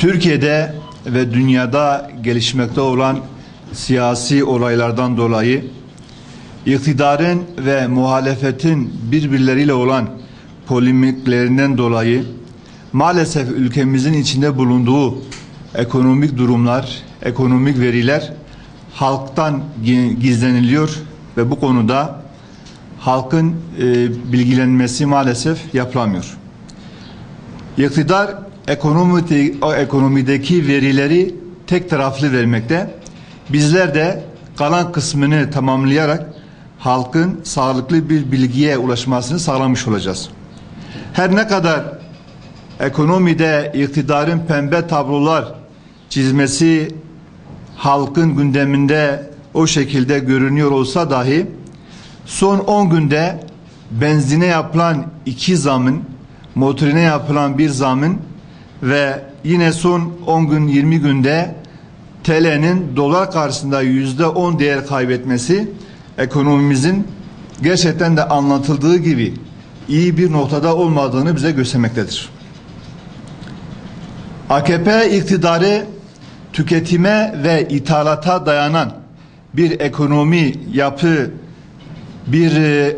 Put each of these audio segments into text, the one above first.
Türkiye'de ve dünyada gelişmekte olan siyasi olaylardan dolayı iktidarın ve muhalefetin birbirleriyle olan polemiklerinden dolayı maalesef ülkemizin içinde bulunduğu ekonomik durumlar, ekonomik veriler halktan gizleniliyor ve bu konuda halkın bilgilenmesi maalesef yapılamıyor. İktidar ekonomideki verileri tek taraflı vermekte. Bizler de kalan kısmını tamamlayarak halkın sağlıklı bir bilgiye ulaşmasını sağlamış olacağız. Her ne kadar ekonomide iktidarın pembe tablolar çizmesi halkın gündeminde o şekilde görünüyor olsa dahi son 10 günde benzine yapılan 2 zamın, motorine yapılan 1 zamın ve yine son 10 gün 20 günde TL'nin dolar karşısında %10 değer kaybetmesi ekonomimizin gerçekten de anlatıldığı gibi iyi bir noktada olmadığını bize göstermektedir. AKP iktidarı tüketime ve ithalata dayanan bir ekonomi yapı, bir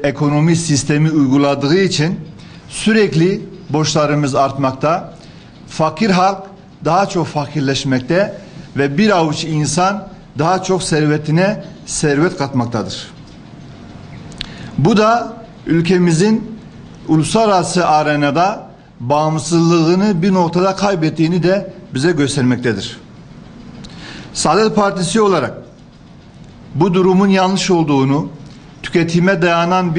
ekonomi sistemi uyguladığı için sürekli borçlarımız artmakta, fakir halk daha çok fakirleşmekte ve bir avuç insan daha çok servetine servet katmaktadır. Bu da ülkemizin uluslararası arenada bağımsızlığını bir noktada kaybettiğini de bize göstermektedir. Saadet Partisi olarak bu durumun yanlış olduğunu, tüketime dayanan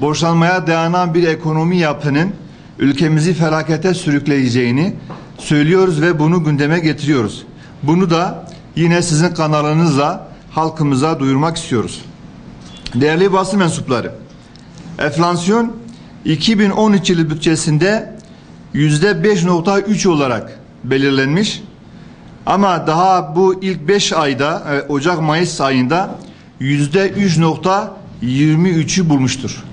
borçlanmaya dayanan bir ekonomi yapının ülkemizi felakete sürükleyeceğini söylüyoruz ve bunu gündeme getiriyoruz. Bunu da yine sizin kanalınızla halkımıza duyurmak istiyoruz. Değerli basın mensupları, enflasyon 2013 yılı bütçesinde %5.3 olarak belirlenmiş. Ama daha bu ilk 5 ayda Ocak-Mayıs ayında %3.23'ü bulmuştur.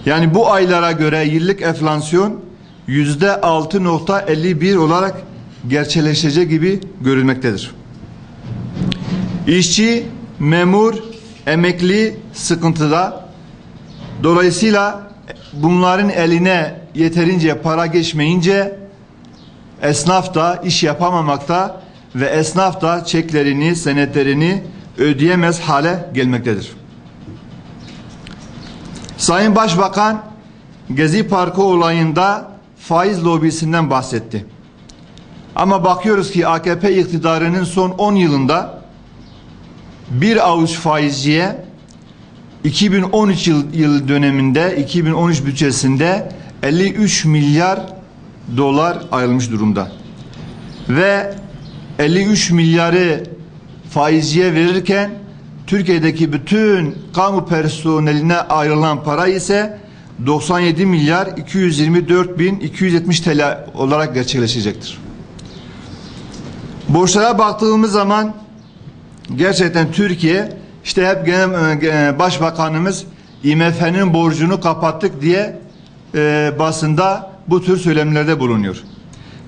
Yani bu aylara göre yıllık enflasyon %6.51 olarak gerçekleşecek gibi görülmektedir. İşçi, memur, emekli sıkıntıda. Dolayısıyla bunların eline yeterince para geçmeyince esnaf da iş yapamamakta ve esnaf da çeklerini, senetlerini ödeyemez hale gelmektedir. Sayın Başbakan Gezi Parkı olayında faiz lobisinden bahsetti. Ama bakıyoruz ki AKP iktidarının son 10 yılında bir avuç faizciye 2013 yıl döneminde 2013 bütçesinde 53 milyar dolar ayrılmış durumda. Ve 53 milyarı faizciye verirken Türkiye'deki bütün kamu personeline ayrılan para ise 97 milyar 224 bin 270 TL olarak gerçekleşecektir. Borçlara baktığımız zaman gerçekten Türkiye işte hep Başbakanımız IMF'nin borcunu kapattık diye basında bu tür söylemlerde bulunuyor.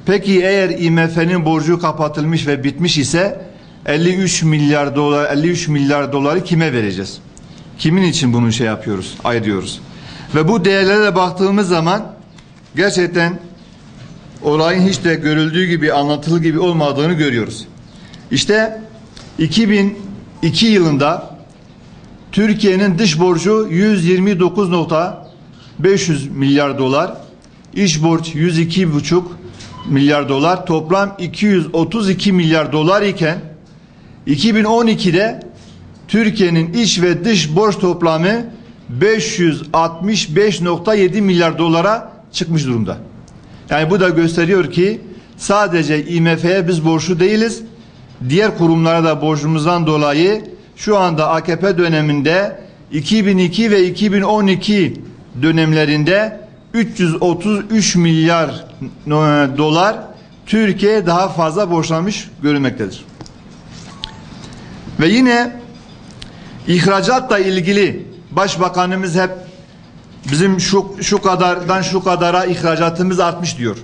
Peki eğer IMF'nin borcu kapatılmış ve bitmiş ise 53 milyar doları kime vereceğiz? Kimin için bunu ayırıyoruz? Ve bu değerlere baktığımız zaman gerçekten olayın hiç de görüldüğü gibi, anlatıldığı gibi olmadığını görüyoruz. İşte 2002 yılında Türkiye'nin dış borcu 129.500 milyar dolar, iç borç 102,5 milyar dolar, toplam 232 milyar dolar iken 2012'de Türkiye'nin iç ve dış borç toplamı 565.7 milyar dolara çıkmış durumda. Yani bu da gösteriyor ki sadece IMF'ye biz borçlu değiliz. Diğer kurumlara da borcumuzdan dolayı şu anda AKP döneminde 2002 ve 2012 dönemlerinde 333 milyar dolar Türkiye daha fazla borçlanmış görülmektedir. Ve yine ihracatla ilgili Başbakanımız hep bizim şu kadardan şu kadara ihracatımız artmış diyor.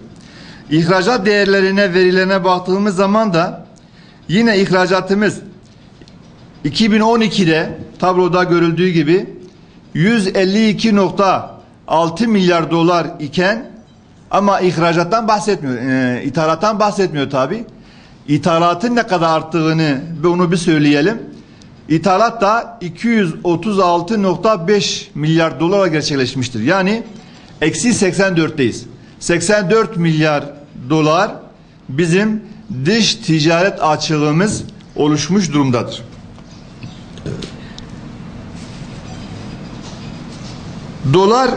İhracat değerlerine, verilerine baktığımız zaman da yine ihracatımız 2012'de tabloda görüldüğü gibi 152,6 milyar dolar iken, ama ihracattan bahsetmiyor, ithalattan bahsetmiyor tabi. İthalatın ne kadar arttığını onu bir söyleyelim. İthalat da 236,5 milyar dolara gerçekleşmiştir. Yani eksi 84'teyiz. 84 milyar dolar bizim dış ticaret açığımız oluşmuş durumdadır. Dolar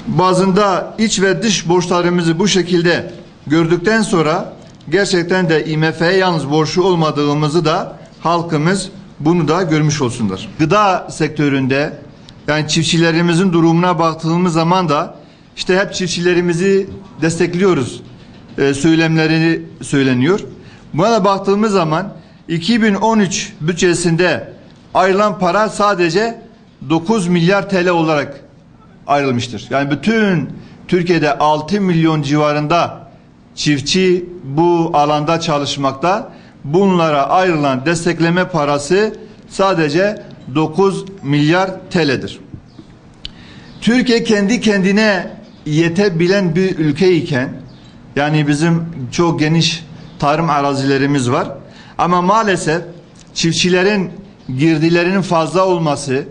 bazında iç ve dış borçlarımızı bu şekilde gördükten sonra gerçekten de IMF'ye yalnız borçlu olmadığımızı da halkımız bunu da görmüş olsunlar. Gıda sektöründe yani çiftçilerimizin durumuna baktığımız zaman da işte hep çiftçilerimizi destekliyoruz söylemleri söyleniyor. Buna da baktığımız zaman 2013 bütçesinde ayrılan para sadece 9 milyar TL olarak ayrılmıştır. Yani bütün Türkiye'de 6 milyon civarında çiftçi bu alanda çalışmakta. Bunlara ayrılan destekleme parası sadece 9 milyar TL'dir. Türkiye kendi kendine yetebilen bir ülke iken, yani bizim çok geniş tarım arazilerimiz var, ama maalesef çiftçilerin girdilerinin fazla olması,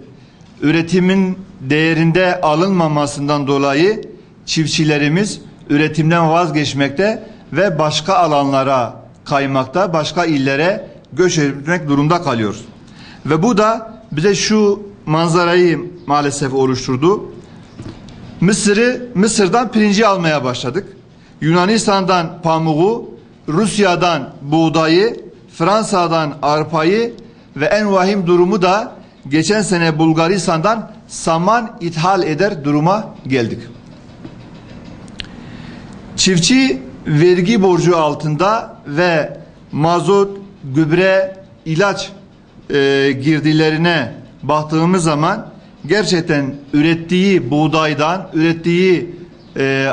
üretimin değerinde alınmamasından dolayı çiftçilerimiz üretimden vazgeçmekte ve başka alanlara kaymakta, başka illere göç etmek durumda kalıyoruz. Ve bu da bize şu manzarayı maalesef oluşturdu. Mısır'dan pirinci almaya başladık. Yunanistan'dan pamuğu, Rusya'dan buğdayı, Fransa'dan arpayı ve en vahim durumu da geçen sene Bulgaristan'dan saman ithal eder duruma geldik. Çiftçi vergi borcu altında ve mazot, gübre, ilaç girdilerine baktığımız zaman gerçekten ürettiği buğdaydan, ürettiği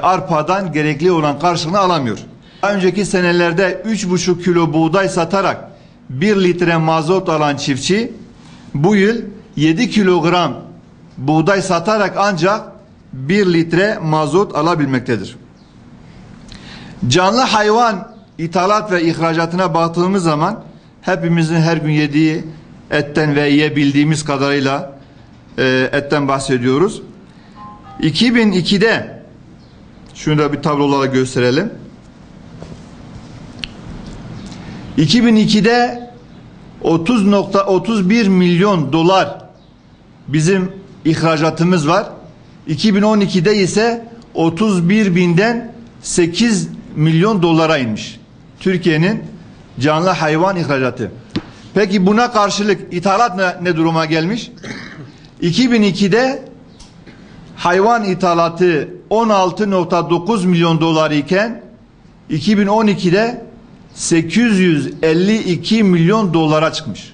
arpadan gerekli olan karşılığını alamıyor. Daha önceki senelerde 3,5 kilo buğday satarak 1 litre mazot alan çiftçi bu yıl 7 kilogram buğday satarak ancak 1 litre mazot alabilmektedir. Canlı hayvan ithalat ve ihracatına baktığımız zaman hepimizin her gün yediği etten ve yiyebildiğimiz kadarıyla etten bahsediyoruz. 2002'de şunu da bir tablolara gösterelim. 2002'de 30,31 milyon dolar bizim ihracatımız var. 2012'de ise 31 binden 8 milyon dolara inmiş Türkiye'nin canlı hayvan ihracatı. Peki buna karşılık ithalat ne duruma gelmiş? 2002'de hayvan ithalatı 16,9 milyon dolar iken 2012'de 852 milyon dolara çıkmış.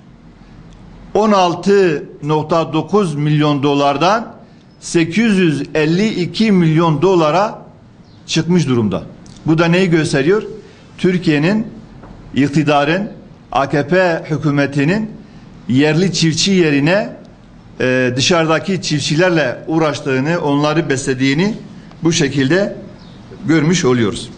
16,9 milyon dolardan 852 milyon dolara çıkmış durumda. Bu da neyi gösteriyor? Türkiye'nin, iktidarın, AKP hükümetinin yerli çiftçi yerine dışarıdaki çiftçilerle uğraştığını, onları beslediğini bu şekilde görmüş oluyoruz.